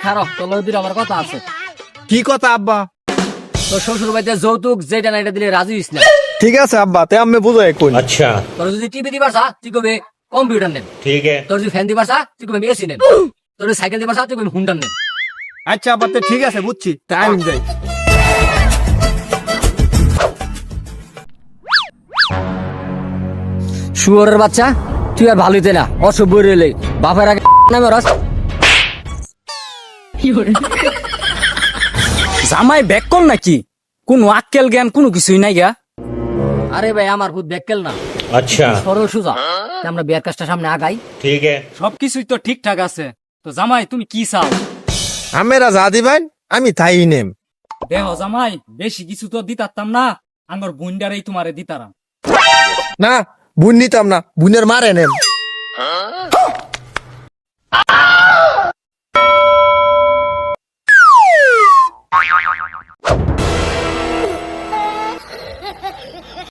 খারাপ তোর আমার কথা আছে। কি কথা আব্বা? তোর শ্বশুর বাড়িতে যৌতুক যেটা না এটা দিলে রাজি হইস না। ঠিক আছে আব্বা, তে আমি বুঝাই কই। अच्छा তোর যদি টিভি দিবার চা তুই কবে কম্পিউটার নেন, ठीक है তোর যদি ফ্যান দিবার চা তুই কবে এসি নেন, তোর যদি সাইকেল দিবার চা তুই কবে হুন্ডা নেন। আচ্ছা আব্বা, তে ঠিক আছে বুঝছি, তাই আমি যাই। শুয়োরের বাচ্চা তুই আর ভালোইতে না, অসভ্য রেলে বাপের আগে নামে রস। জামাই বেকল নাকি? কোন আক্কেল জ্ঞান কোনো কিছুই নাই গা। আরে ভাই আমার খুব দেখকেল না, अच्छा সরল সোজা। তা আমরা বিয়ার কাজটা সামনে আগাই। ठीक है সবকিছুই তো ঠিকঠাক আছে, তো জামাই তুমি কি চাও? আমেরা যা দিবেন আমি তাই নেম। দেহ জামাই, বেশি কিছু তো দিতারতাম না, আমার বুন্ডারেই তোমারে দিতারাম। না, বুন নিতাম না, বুনের মারে নেম।